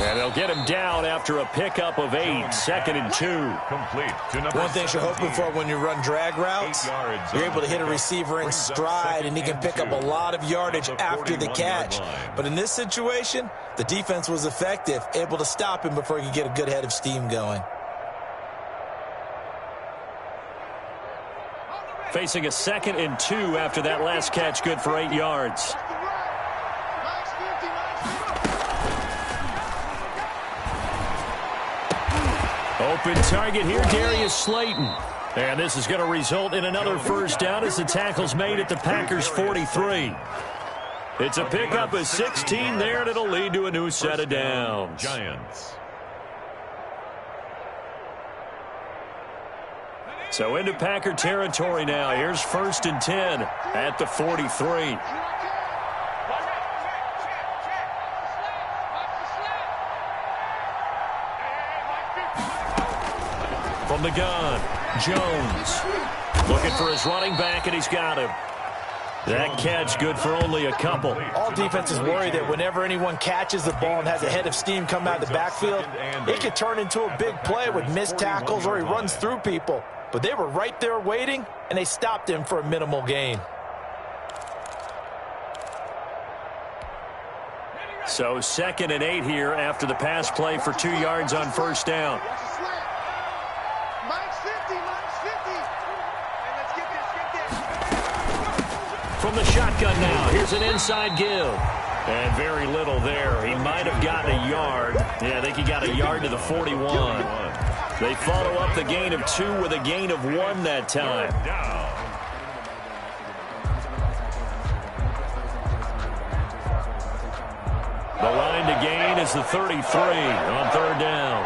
[SPEAKER 3] And they'll get him down after a pickup of 8, 2nd and 2.
[SPEAKER 5] Complete to number
[SPEAKER 4] One thing you're hoping for when you run drag routes, you're able to hit a receiver in stride, and he can pick up a lot of yardage after the catch. But in this situation, the defense was effective, able to stop him before he could get a good head of steam going.
[SPEAKER 3] Facing a 2nd and 2 after that last catch, good for 8 yards. Open target here, Darius Slayton. And this is going to result in another first down as the tackle's made at the Packers' 43. It's a pickup of 16 there, and it'll lead to a new set of downs.
[SPEAKER 5] Giants.
[SPEAKER 3] So into Packer territory now. Here's 1st and 10 at the 43. From the gun, Jones looking for his running back, and he's got him. That catch good for only a couple.
[SPEAKER 4] All defenses worry that whenever anyone catches the ball and has a head of steam come out of the backfield, it could turn into a big play with missed tackles or he runs through people. But they were right there waiting, and they stopped him for a minimal gain.
[SPEAKER 3] So 2nd and 8 here after the pass play for 2 yards on first down. From the shotgun now, here's an inside give. And very little there. He might have gotten a yard. Yeah, I think he got a yard to the 41. They follow up the gain of 2 with a gain of 1 that time. The line to gain is the 33 on third down.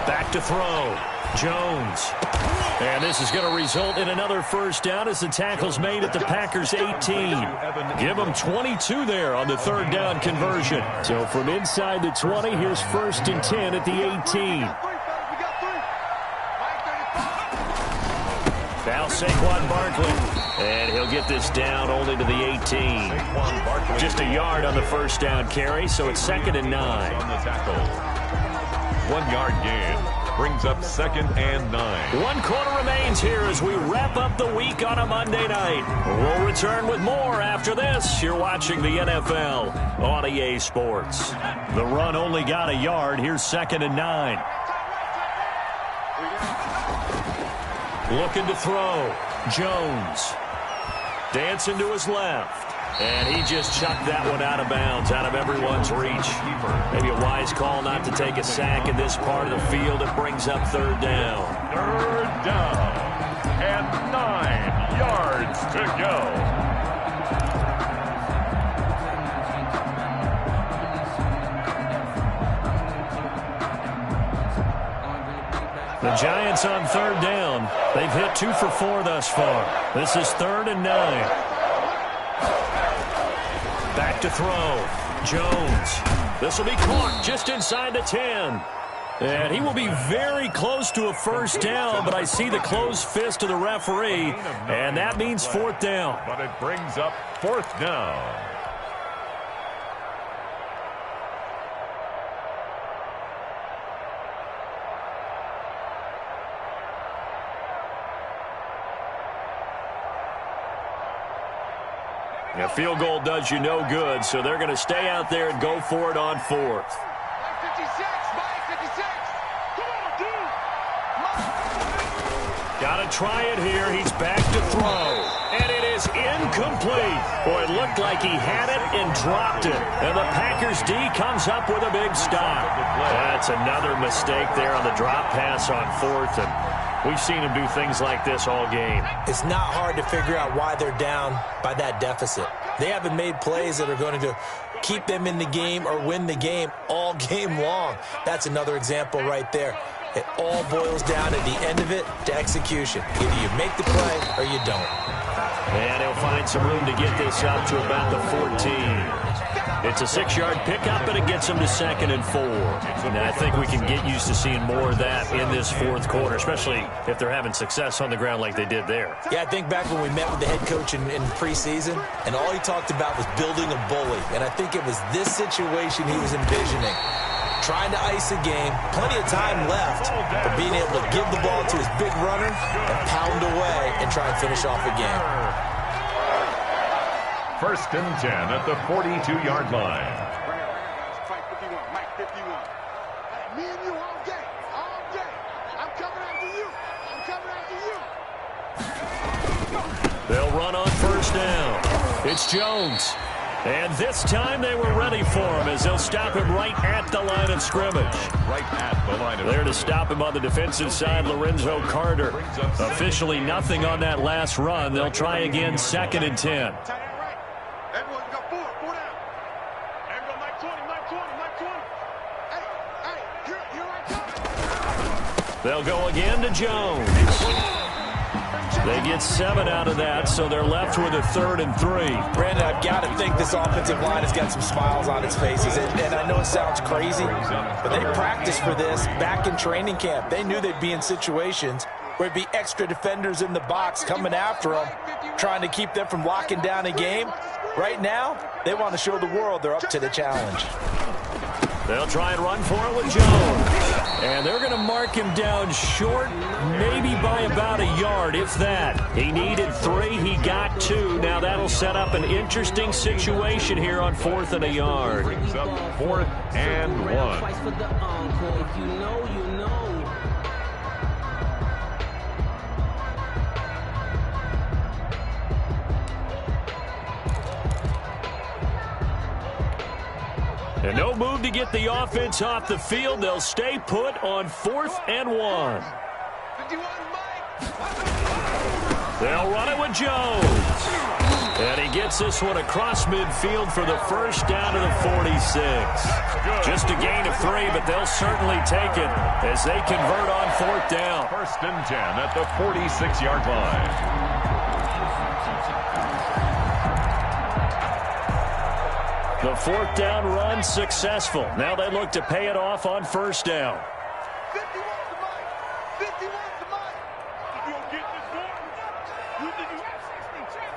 [SPEAKER 3] Back to throw. Jones. And this is going to result in another first down as the tackle's made at the Packers' 18. Give them 22 there on the third down conversion. So from inside the 20, here's 1st and 10 at the 18. Now Saquon Barkley. And he'll get this down only to the 18. Just a yard on the first down carry, so it's 2nd and 9.
[SPEAKER 5] 1 yard gain. Brings up 2nd and 9.
[SPEAKER 3] 1 quarter remains here as we wrap up the week on a Monday night. We'll return with more after this. You're watching the NFL on EA Sports. The run only got a yard. Here's 2nd and 9. Looking to throw. Jones. Dancing to his left. And he just chucked that one out of bounds, out of everyone's reach. Maybe a wise call not to take a sack in this part of the field. It brings up third down.
[SPEAKER 5] Third down. And 9 yards to go.
[SPEAKER 3] The Giants on third down. They've hit 2 for 4 thus far. This is 3rd and 9. Back to throw. Jones. This will be caught just inside the 10. And he will be very close to a first down, but I see the closed fist of the referee, and that means 4th down.
[SPEAKER 5] But it brings up 4th down.
[SPEAKER 3] A field goal does you no good, so they're going to stay out there and go for it on 4th. Got to try it here. He's back to throw. And it is incomplete. Boy, it looked like he had it and dropped it. And the Packers D comes up with a big stop. That's another mistake there on the drop pass on 4th. And we've seen him do things like this all game.
[SPEAKER 4] It's not hard to figure out why they're down by that deficit. They haven't made plays that are going to keep them in the game or win the game all game long. That's another example right there. It all boils down at the end of it to execution. Either you make the play or you don't.
[SPEAKER 3] And he'll find some room to get this up to about the 14. It's a 6-yard pickup, and it gets them to 2nd and 4. Now, I think we can get used to seeing more of that in this 4th quarter, especially if they're having success on the ground like they did there.
[SPEAKER 4] Yeah, I think back when we met with the head coach in preseason, and all he talked about was building a bully. And I think it was this situation he was envisioning. Trying to ice a game, plenty of time left, but being able to give the ball to his big runner and pound away and try and finish off a game.
[SPEAKER 5] 1st and 10 at the 42-yard line.
[SPEAKER 7] Me and you all day, all day. I'm coming after you. I'm coming after you.
[SPEAKER 3] They'll run on 1st down. It's Jones. And this time they were ready for him as they'll stop him right at the line of scrimmage.
[SPEAKER 5] Right at the line of
[SPEAKER 3] there to stop him on the defensive side, Lorenzo Carter. Officially nothing on that last run. They'll try again, 2nd and 10.
[SPEAKER 7] Everyone got 4 down. Everyone, Mike 20. Hey, here I come.
[SPEAKER 3] They'll go again to Jones. They get 7 out of that, so they're left with a 3rd and 3.
[SPEAKER 4] Brandon, I've got to think this offensive line has got some smiles on its faces. And I know it sounds crazy, but they practiced for this back in training camp. They knew they'd be in situations where it'd be extra defenders in the box coming after them, trying to keep them from locking down a game. Right now, they want to show the world they're up to the challenge.
[SPEAKER 3] They'll try and run for it with Jones. And they're going to mark him down short, maybe by about a yard, if that. He needed 3. He got 2. Now that'll set up an interesting situation here on 4th and a yard.
[SPEAKER 5] Brings up 4th and 1.
[SPEAKER 3] And no move to get the offense off the field. They'll stay put on 4th and 1. They'll run it with Jones. And he gets this one across midfield for the first down to the 46. Just a gain of 3, but they'll certainly take it as they convert on 4th down.
[SPEAKER 5] 1st and 10 at the 46-yard line.
[SPEAKER 3] The 4th down run successful. Now they look to pay it off on 1st down.
[SPEAKER 7] 51 to Mike. 51 to Mike. You gonna get this one? You think you have 60? Trap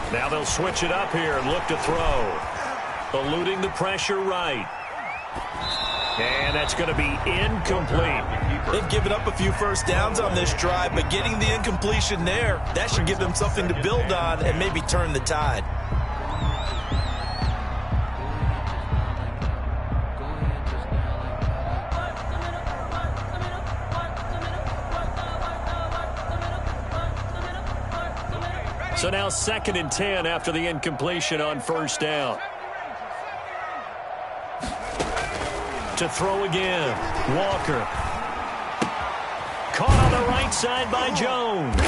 [SPEAKER 7] 60.
[SPEAKER 3] Now they'll switch it up here and look to throw. Eluding the pressure right. And that's going to be incomplete.
[SPEAKER 4] They've given up a few first downs on this drive, but getting the incompletion there, that should give them something to build on and maybe turn the tide.
[SPEAKER 3] So now 2nd and 10 after the incompletion on first down. To throw again, Walker. Caught on the right side by Jones.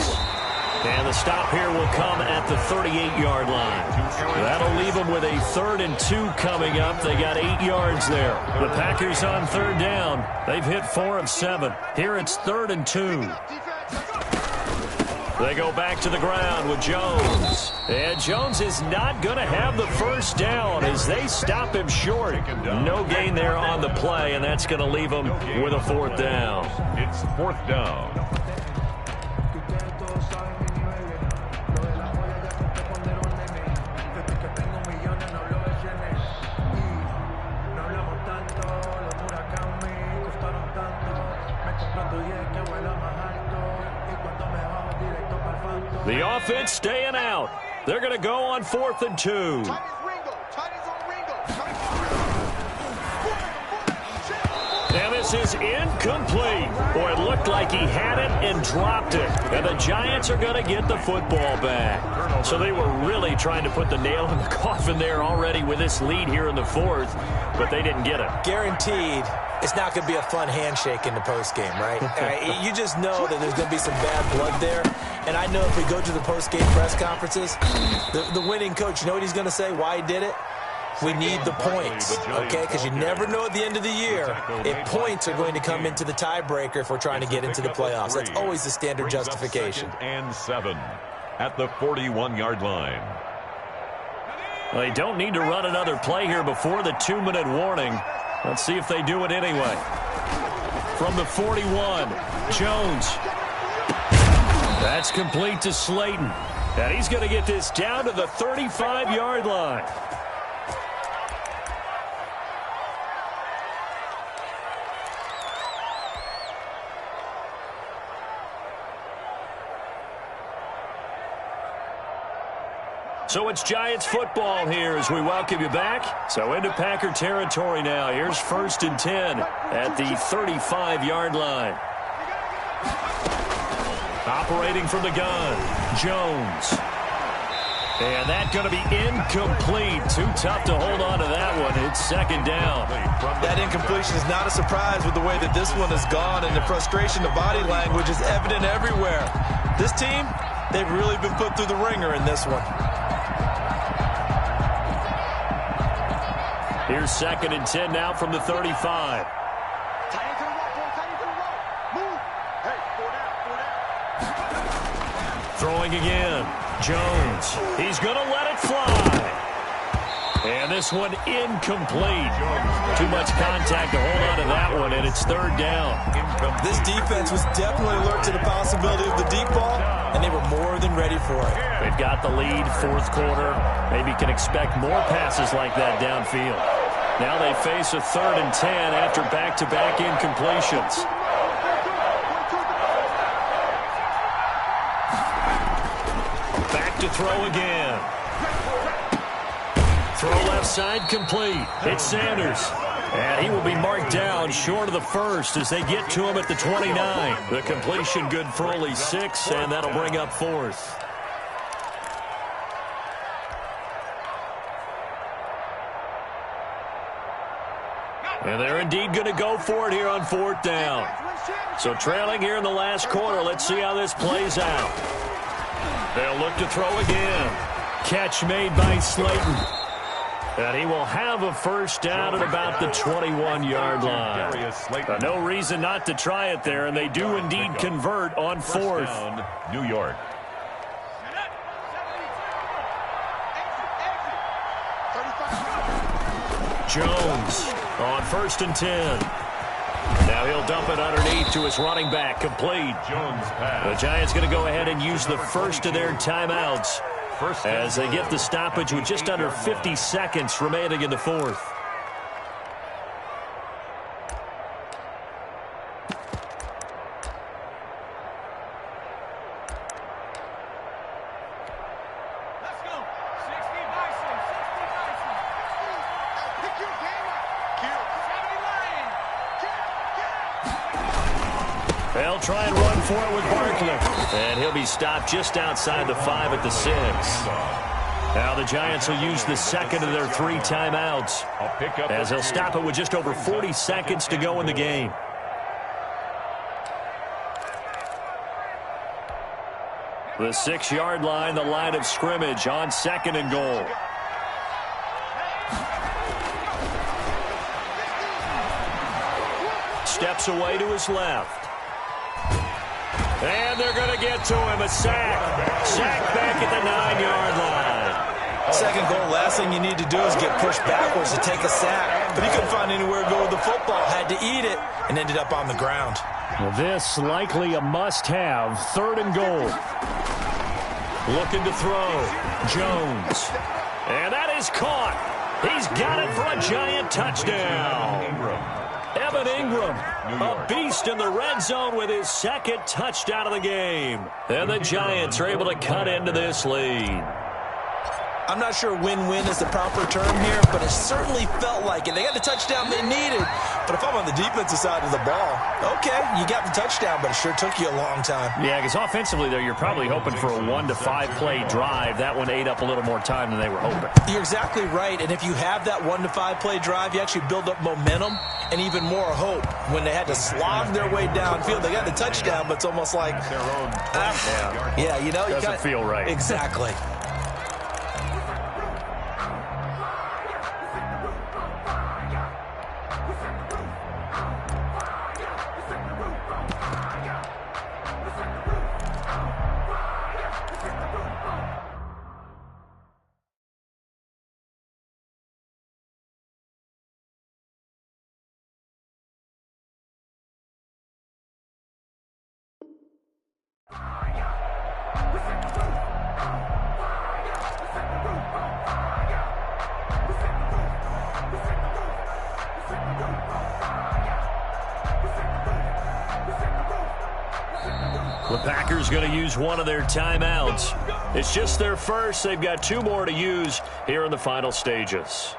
[SPEAKER 3] And the stop here will come at the 38-yard line. That'll leave them with a 3rd and 2 coming up. They got 8 yards there. The Packers on 3rd down. They've hit 4 of 7. Here it's 3rd and 2. They go back to the ground with Jones. And Jones is not going to have the first down as they stop him short. No gain there on the play, and that's going to leave him with a 4th down.
[SPEAKER 5] It's 4th down.
[SPEAKER 3] The offense staying out. They're going to go on 4th and 2. And this is incomplete. Boy, it looked like he had it and dropped it. And the Giants are going to get the football back. So they were really trying to put the nail in the coffin there already with this lead here in the 4th, but they didn't get it.
[SPEAKER 4] Guaranteed it's not going to be a fun handshake in the postgame, right? You just know that there's going to be some bad blood there. And I know if we go to the postgame press conferences, the winning coach, you know what he's going to say, why he did it? We need the points, okay? Because you never know at the end of the year if points are going to come into the tiebreaker if we're trying to get into the playoffs. That's always the standard justification.
[SPEAKER 5] 2nd and 7 at the 41-yard line.
[SPEAKER 3] Well, they don't need to run another play here before the 2-minute warning. Let's see if they do it anyway. From the 41, Jones. That's complete to Slayton. And he's going to get this down to the 35-yard line. So it's Giants football here as we welcome you back. So into Packer territory now. Here's 1st and 10 at the 35-yard line. Operating from the gun, Jones. And that's going to be incomplete. Too tough to hold on to that one. It's 2nd down.
[SPEAKER 4] That incompletion is not a surprise with the way that this one has gone, and the frustration, the body language is evident everywhere. This team, they've really been put through the ringer in this one.
[SPEAKER 3] Here's 2nd and 10 now from the 35. Throwing again. Jones. He's going to let it fly. And this one incomplete. Too much contact to hold on to that one, and it's 3rd down.
[SPEAKER 4] This defense was definitely alert to the possibility of the deep ball, and they were more than ready for it.
[SPEAKER 3] They've got the lead, 4th quarter. Maybe can expect more passes like that downfield. Now they face a 3rd and 10 after back-to-back incompletions. Back to throw again. Throw left side complete. It's Sanders. And he will be marked down short of the 1st as they get to him at the 29. The completion good for only 6, and that'll bring up 4th. And they're indeed going to go for it here on 4th down. So trailing here in the last quarter, let's see how this plays out. They'll look to throw again. Catch made by Slayton. And he will have a 1st down at about the 21-yard line. No reason not to try it there, and they do indeed convert on 4th.
[SPEAKER 5] New York.
[SPEAKER 3] Jones on 1st and 10. Now he'll dump it underneath to his running back, complete.
[SPEAKER 5] Jones pass.
[SPEAKER 3] The Giants going to go ahead and use the first of their timeouts as they get the stoppage with just under 50 seconds remaining in the 4th. They'll try and run for it with Barkley. And he'll be stopped just outside the 5 at the 6. Now the Giants will use the second of their 3 timeouts as they'll stop it with just over 40 seconds to go in the game. The 6-yard line, the line of scrimmage on 2nd and goal. Steps away to his left. And they're going to get to him. A sack. Sack back at the 9-yard line.
[SPEAKER 4] Second goal, last thing you need to do is get pushed backwards to take a sack. But he couldn't find anywhere to go with the football. Had to eat it and ended up on the ground.
[SPEAKER 3] Well, this likely a must-have. 3rd and goal. Looking to throw. Jones. And that is caught. He's got it for a Giant touchdown. Evan Ingram, a beast in the red zone with his 2nd touchdown of the game. And the Giants are able to cut into this lead.
[SPEAKER 4] I'm not sure win-win is the proper term here, but it certainly felt like it. They got the touchdown they needed. But if I'm on the defensive side of the ball, okay, you got the touchdown, but it sure took you a long time.
[SPEAKER 3] Yeah, because offensively, though, you're probably hoping for a 1 to 5 play drive. That one ate up a little more time than they were hoping.
[SPEAKER 4] You're exactly right, and if you have that 1 to 5 play drive, you actually build up momentum and even more hope. When they had to slog their way downfield, they got the touchdown, but it's almost like, yeah, you know,
[SPEAKER 3] doesn't feel right.
[SPEAKER 4] Exactly.
[SPEAKER 3] The Packers going to use one of their timeouts. It's just their first. They've got 2 more to use here in the final stages.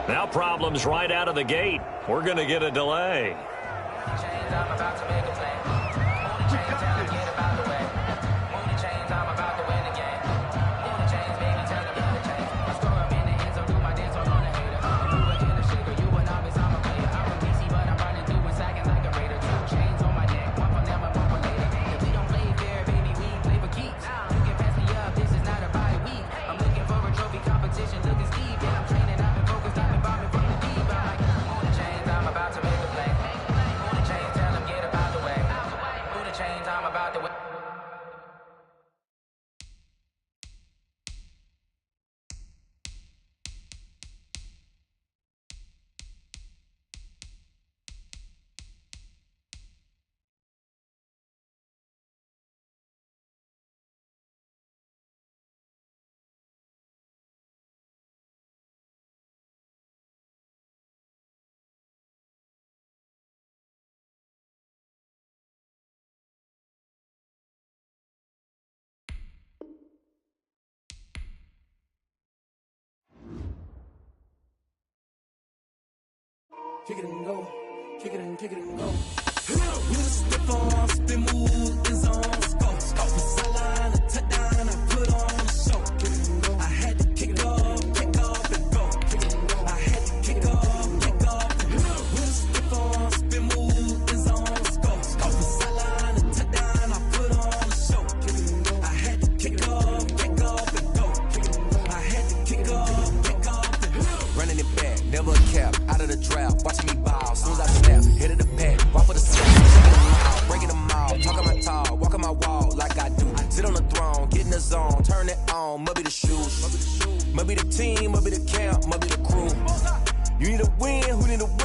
[SPEAKER 3] Now problems right out of the gate. We're going to get a delay.
[SPEAKER 2] Kick it and go, kick it and go. With a stiff arm, spin move is on. Go, the sideline, a touchdown, I put on a show. I had to kick off and go. I had to kick off and go. With a stiff arm, spin move is on. Go, the sideline, a touchdown, I put on a show. I had to kick off and go. I had to kick off and go.
[SPEAKER 8] Running it back, never a cap, out of the draft, watching me ball, soon as I snap, hit of the pack, walk for the snap, breaking them out, talking my talk, walking my wall like I do, sit on the throne, get in the zone, turn it on, mubby the shoes, Might be the team, might be the camp, might be the crew. You need a win, who need a win?